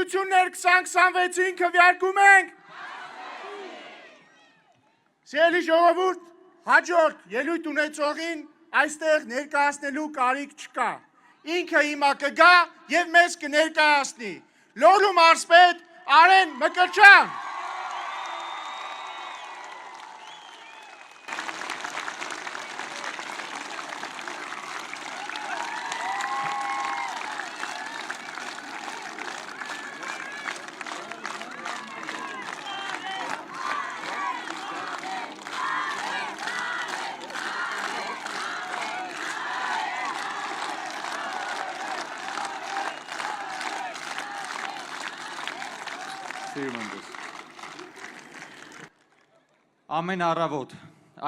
Ընտրություններ 2026-ին քվեարկում ենք։ Սիրելի ժողովուրդ, հաջորդ ելույթ ունեցողին այստեղ ներկայացնելու կարիք չկա։ Ինքը հիմա կգա եւ մեզ կներկայացնի։ Լոռու մարզպետ Արեն Մկրտչյան։ Ամեն առավոտ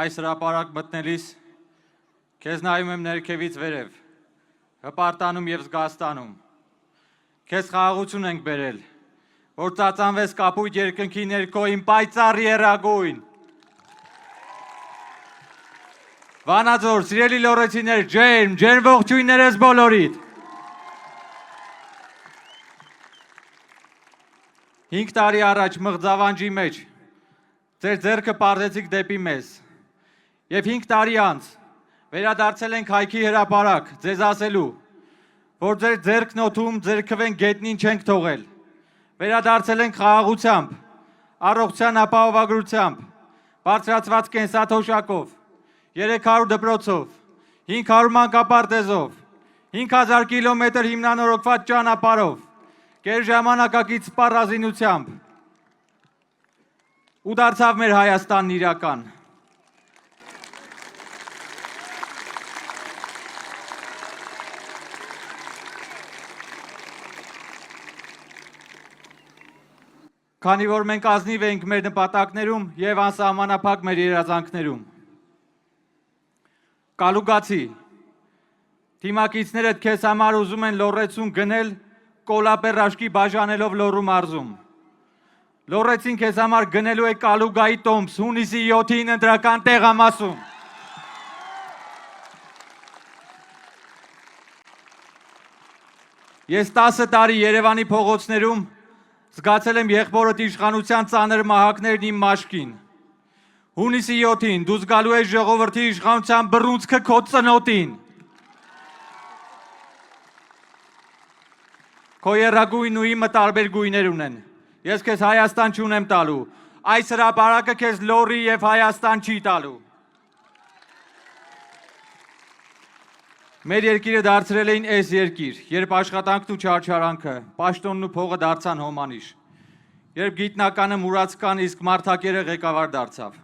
այս հրապարակ մտնելիս քեզ նայում եմ ներքևից վերև, հպարտանում եւ զգաստանում։ Քեզ խաղաղություն ենք բերել, որ ծածանվես կապույտ երկնքի ներքո իմ պայծառ եռագույն։ Վանաձոր, սիրելի լոռեցիներ, ջերմ ողջույններս բոլորիդ։ 5 տարի առաջ մղձավանջի մեջ ձեր ձեռքը պարզեցիք դեպի մեզ և 5 տարի անց վերադարձել ենք հայքի հրապարակ ձեզ ասելու, որ ձեր ձեռքն օդում ձեր քվեն գետնին չենք թողել, վերադարձել ենք խաղաղությամբ, առողջության ապահովագրությամբ, բարձրացված կենսաթոշակով, 300 դպրոցով, 500 մանկապարտեզով, 5000 կիլոմետր հիմնանորոգված ճանապարհով, գերժամանակակից սպառազինությամբ ու դարձավ մեր Հայաստանն իրական։ Քանի որ մենք ազնիվ ենք մեր նպատակներում և անսահմանափակ մեր երազանքներում։ Կալուգացի, թիմակիցներդ քեզ համար ուզում են լոռեցուն գնել կոլապեր ռաշկի բաժանելով Լոռու մարզում։ Լոռեցին քեզ համար գնելու է Կալուգայի տոմս հունիսի 7-ին ընտրական տեղամասում։ Ես 10 տարի Երևանի փողոցներում զգացել եմ եղբորդ իշխանության ծանր մահակներն իմ մաշկին։ Հունիսի 7-ին դու զգալու ես ժողովրդի իշխանության բռունցքը քո ծնոտին։ Քո եռագույնն ու իմը տարբեր գույներ ունեն։ Ես քեզ Հայաստան չունեմ տալու, այս հրապարակը քեզ Լոռի և Հայաստան չի տալու։ Մեր երկիրը դարձրել էին էս երկիր, երբ աշխատանքն ու չարչարանքը, պաշտոնն ու փողը դարձան հոմանիշ, երբ գիտնականը մուրացկան, իսկ մարդակերը ղեկավար դարձավ,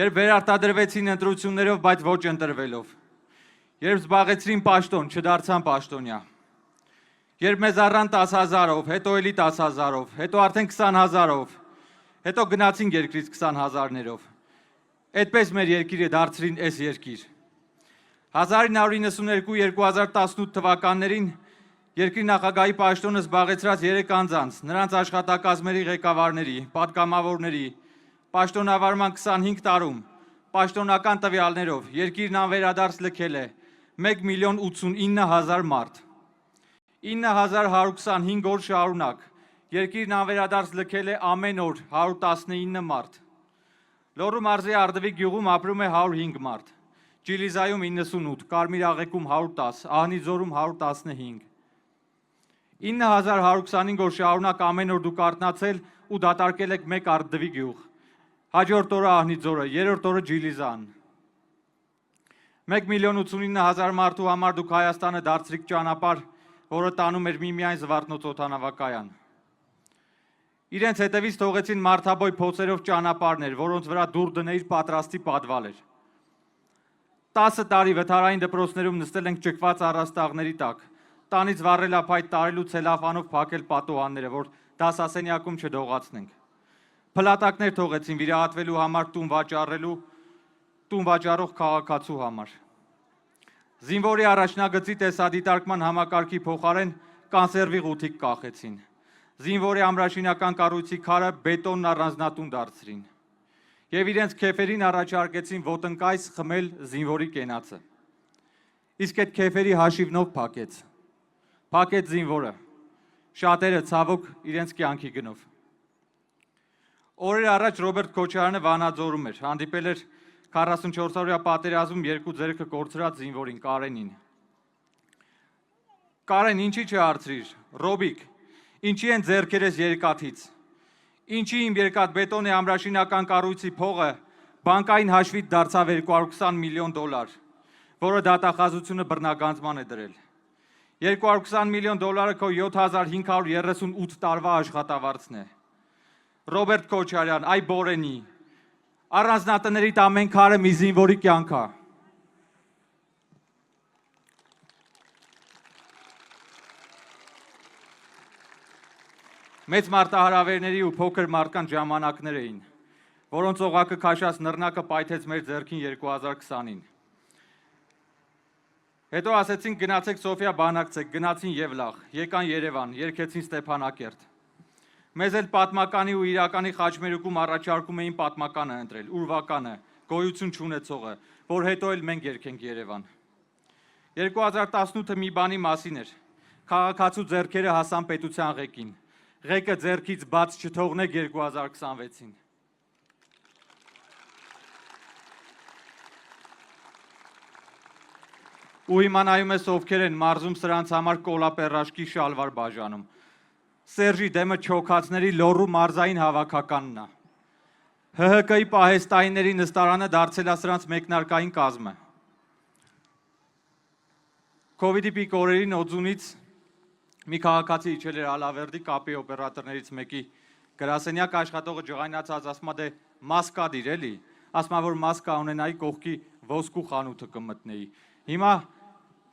երբ վերարտադրվեցին ընտրություններով, բայց ոչ ընտրվելով, երբ զբաղեցրին պաշտոն, չդարձան պաշտոնյա, երբ մեզ առան 10,000-ով, հետո էլի 10,000-ով, հետո արդեն 20,000-ով, հետո գնացին երկրից 20,000-ներով, այդպես մեր երկիրը դարձրին էս երկիր։ 1992-2018 թվականներին երկրի նախագահի պաշտոնը զբաղեցրած 3 անձանց, նրանց աշխատակազմերի ղեկավարների, պատգամավորների, պաշտոնավարման 25 տարում, պաշտոնական տվյալներով, երկիրն անվերադարձ լքել է 1,089,000 մարդ։ 9125 օր շարունակ, երկիրն անվերադարձ լքել է ամեն օր 119 մարդ։ Լոռու մարզի Արդվիկ գյուղում ապրում է 105 մարդ, Ջիլիզայում 98, Կարմիր աղեքում 110, Ահնիձորում 115։ 9125 օր շարունակ ամեն օր դուք արթնացել ու դատարկել եք մեկ Արդվիկ գյուղ, հաջորդ օրը Ահնիձորը, երրորդ օրը Ջիլիզան։ 1,089,000 մարդու համար դուք Հայաստանը դարձրիք ճանապարհ, որը տանում էր միմիայն Զվարթնոց օդանավակայան։ Իրենց հետևից թողեցին մարդաբոյ փոցերով ճանապարհներ, որոնց վրա դուռ դնեիր պատրաստի պատվալ էր։ 10 տարի վթարային դպրոցներում նստել ենք ճկված առաստաղների տակ, տանից վառելափայտ տարել ու ցելոֆանով փակել պատուհանները, որ դասասենյակում չդողացնենք։ Փլատակներ թողեցին վիրահատվելու համար տուն վաճառող քաղաքացու համար։ Զինվորի առաջնագծի տեսադիտարկման համակարգի փոխարեն կանսերվի ղութիկ կախեցին։ Զինվորի ամրաշինական կառույցի քարը բետոնն առանձնատուն դարձրին։ Եվ իրենց քեֆերին առաջարկեցին ոտնկայս խմել զինվորի կենացը։ Իսկ այդ քեֆերի հաշիվնով փակեց զինվորը։ շատերը ցավոք իրենց կյանքի գնով։ Օրեր առաջ Ռոբերտ Քոչարյանը Վանաձորում էր, հանդիպել էր 44-օրյա պատերազմում երկու ձեռքը կորցրած զինվորին Կարենին։ Կարեն, ինչի չհարցրիր, Ռոբիկ, ինչի են ձեռքերս երկաթից, ինչի իմ երկաթբետոնի ամրաշինական կառույցի փողը բանկային հաշվից դարձավ 220 միլիոն դոլար, որը դատախազությունը բռնագանձման է դրել։ 220 միլիոն դոլարը քո 7538 տարվա աշխատավարձն է։ Ռոբերտ Քոչարյան, այ Բորենի, առանձնատներիդ ամեն քարը մի զինվորի կյանք է։ Մեծ մարտահրավերների ու փոքր մարդկանց ժամանակներ էին, որոնց օղակը քաշած նռնակը պայթեց մեր ձեռքին 2020-ին։ Հետո ասեցին գնացեք Սոֆիա բանակցեք, գնացին Եվլախ, եկան Երևան, երգեցին Ստեփանակերտ։ Մեզ էլ պատմականի ու իրականի խաչմերուկում առաջարկում էին պատմականը ընտրել, ուրվականը, գոյություն չունեցողը, որ հետո էլ մենք երգենք Երևան։ 2018-ը մի բանի մասին էր։ Քաղաքացու ձեռքերը հասան պետության ղեկին։ Ղեկը ձեռքից բաց չթողնեք 2026-ին։ Ու հիմա նայում ես ովքեր են մարզում սրանց համար կոլապերաշկի շալվար բաժանում։ Սերժի դեմը չոքացների լոռու մարզային հավաքականն է։ ՀՀԿ-ի պահեստայինների նստարանը դարձել է սրանց մեկնարկային կազմը։ Կովիդի պիկ օրերին Օձունից մի քաղաքացի իջել էր Ալավերդի կապի օպերատորներից մեկի գրասենյակ աշխատողը ջղայնացած ասում է դե մասկա դիր էլի, ասում է որ մասկա ունենայի կողքի ոսկու խանութը կմտնեի։ Հիմա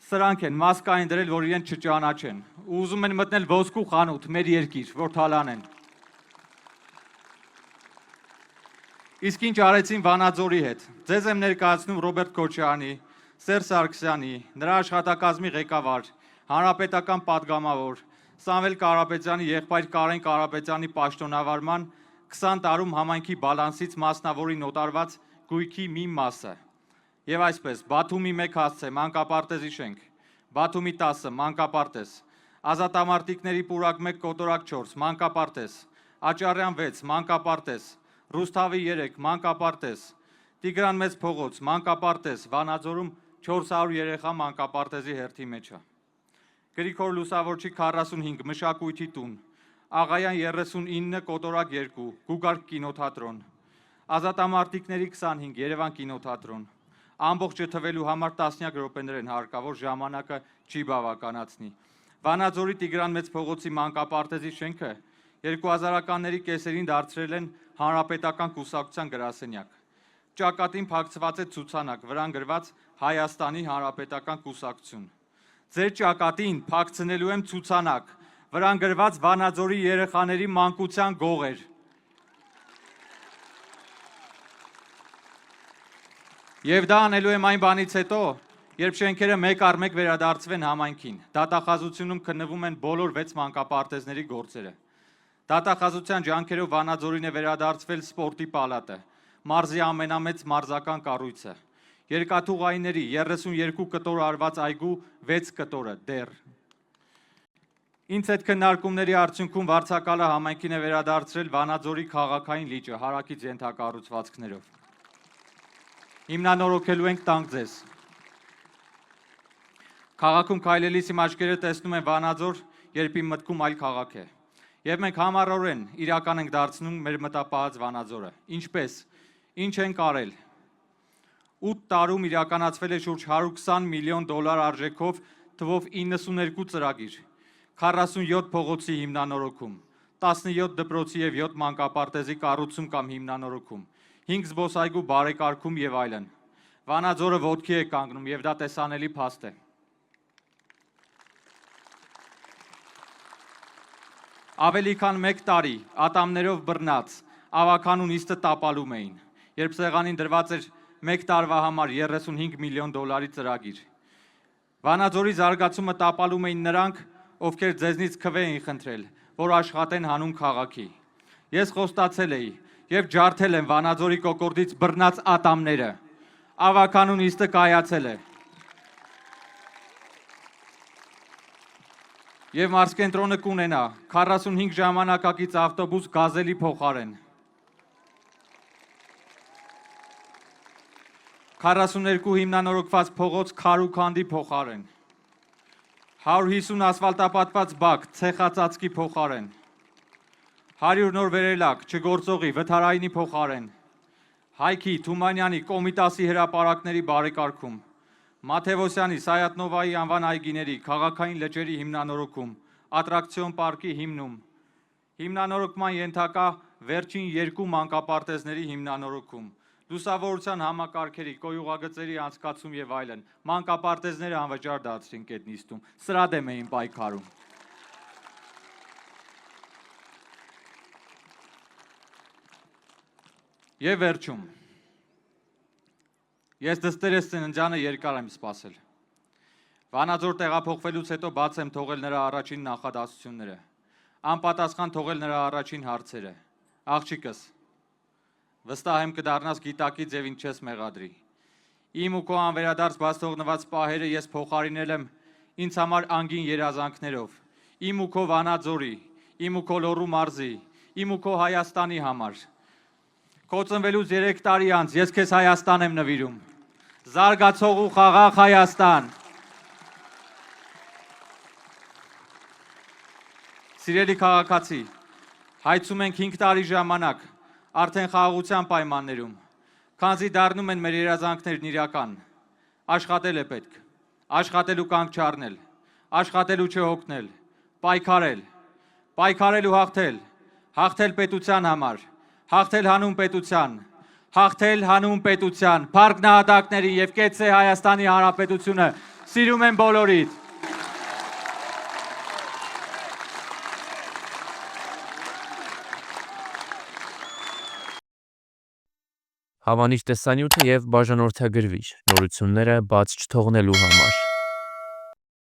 սրանք են մասկային դրել, որ իրեն չճանաչեն, ու ուզում են մտնել ոսկու խանութ, մեր երկիր, որ թալանեն։ Իսկ ինչ արեցին Վանաձորի հետ։ Ձեզ եմ ներկայացնում Ռոբերտ Քոչարյանի, Սերժ Սարգսյանի, նրա աշխատակազմի ղեկավար, հանրապետական պատգամավոր, Սամվել Կարապետյանի եղբայր Կարեն Կարապետյանի պաշտոնավարման 20 տարում համայնքի բալանսից մասնավորին օտարված գույքի մի մասը։ Եվ այսպես, Բաթումի 1 հասցե, մանկապարտեզի շենք, Բաթումի 10, մանկապարտեզ, Ազատամարտիկների պուրակ 1, կոտորակ 4, մանկապարտեզ, Աճարյան 6, մանկապարտեզ, Ռուսթավի 3, մանկապարտեզ, Տիգրան Մեծ փողոց, մանկապարտեզ, Վանաձորում 400 երեխա մանկապարտեզի հերթի մեջ է։ Գրիգոր Լուսավորչի 45, Մշակույթի տուն, Աղայան 39, կոտորակ 2, Գուգարք կինոթատրոն, Ազատամարտիկների 25, Երևան կինոթատրոն, ամբողջը թվելու համար տասնյակ րոպեներ են հարկավոր, ժամանակը չի բավականացնի։ Վանաձորի Տիգրան Մեծ փողոցի մանկապարտեզի շենքը 2000-ականների կեսերին դարձրել են հանրապետական կուսակցության գրասենյակ։ Ճակատին փակցված է ցուցանակ, վրան գրված Հայաստանի հանրապետական կուսակցություն։ Ձեր ճակատին փակցնելու եմ ցուցանակ, վրան գրված Վանաձորի երեխաների մանկության գողեր։ Եվ դա անելու եմ այն բանից հետո, երբ շենքերը մեկ առ մեկ վերադարձվեն համայնքին, դատախազությունում քննվում են բոլոր 6 մանկապարտեզների գործերը։ Դատախազության ջանքերով Վանաձորին է վերադարձվել սպորտի պալատը, մարզի ամենամեծ մարզական կառույցը, երկաթուղայիների 32 կտոր արված այգու 6 կտորը դեռ։ Ինձ հետ քննարկումների արդյունքում վարձակալը համայնքին է վերադարձրել Վանաձորի քաղաքային լիճը հարակից ենթակառուցվածքներով։ Հիմնանորոգելու ենք տանք ձեզ։ Քաղաքում քայլելիս իմ աչքերը տեսնում են Վանաձոր, երբ իմ մտքում այլ քաղաք է։ Եվ մենք համառորեն իրական ենք դարձնում մեր մտապահած Վանաձորը։ Ինչպես, ինչ ենք արել։ 8 տարում իրականացվել է շուրջ 120 միլիոն դոլար արժեքով թվով 92 ծրագիր, 47 փողոցի հիմնանորոգում, 17 դպրոցի և 7 մանկապարտեզի կառուցում կամ հիմնանորոգում, 5 զբոսայգու բարեկարգում եւ այլն։ Վանաձորը ոտքի է կանգնում եւ դա տեսանելի փաստ է։ Ավելի քան 1 տարի ատամներով բռնած ավականու նիստը տապալում էին, երբ սեղանին դրված էր 1 տարվա համար 35 միլիոն դոլարի ծրագիր։ Վանաձորի զարգացումը տապալում էին նրանք, ովքեր ձեզնից քվե էին խնդրել, որ աշխատեն հանուն քաղաքի։ Ես խոստացել էի եւ ջարդել եմ Վանաձորի կոկորդից բռնած ատամները։ Ավականու նիստը կայացել է։ Եվ մարզկենտրոնը կունենա 45 ժամանակակից ավտոբուս գազելի փոխարեն, 42 հիմնանորոգված փողոց քարուքանդի փոխարեն, 150 ասֆալտապատված բակ ցեխածածկի փոխարեն, 100 նոր վերելակ չգործողի վթարայինի փոխարեն, Հայքի, Թումանյանի, Կոմիտասի հրապարակների բարեկարգում, Մաթևոսյանի, Սայատնովայի անվան այգիների, քաղաքային լճերի հիմնանորոգում, ատրակցիոն պարկի հիմնում, հիմնանորոգման ենթակա վերջին 2 մանկապարտեզների հիմնանորոգում, լուսավորության համակարգերի, կոյուղագծերի անցկացում եւ այլն, մանկապարտեզները անվճար դարձրինք այդ նիստում, սրա դեմ էին պայքարում։ Եվ վերջում, ես դստերես ծննդյանը երկար եմ սպասել։ Վանաձոր տեղափոխվելուց հետո բաց եմ թողել նրա առաջին նախադասությունները, անպատասխան թողել նրա առաջին հարցերը։ Աղջիկս, վստահ եմ կդառնաս գիտակից եւ ինչ չես մեղադրի։ Իմ ու քո անվերադարձ բաց թողնված պահերը ես փոխարինել եմ ինձ համար անգին երազանքներով, իմ ու քո Վանաձորի, իմ ու քո Լոռու մարզի, իմ ու քո Հայաստանի համար։ Քո ծնվելուց 3 տարի անց ես քեզ Հայաստան եմ նվիրում, զարգացող ու խաղաղ Հայաստան։ Սիրելի քաղաքացի, հայցում ենք 5 տարի ժամանակ, արդեն խաղաղության պայմաններում, քանզի դառնում են մեր երազանքներն իրական։ Աշխատել է պետք, աշխատելու կանգ չառնել, աշխատելու չհոգնել, պայքարել, պայքարել ու հաղթել, հաղթել պետության համար, հաղթել հանուն պետության, հաղթել հանուն պետության, փառք նահատակների եւ կեցե Հայաստանի Հանրապետությունը, սիրում եմ բոլորիդ։ Հավանիչ տեսանյութը եւ բաժանորդագրվիչ նորությունները բաց չթողնելու համար։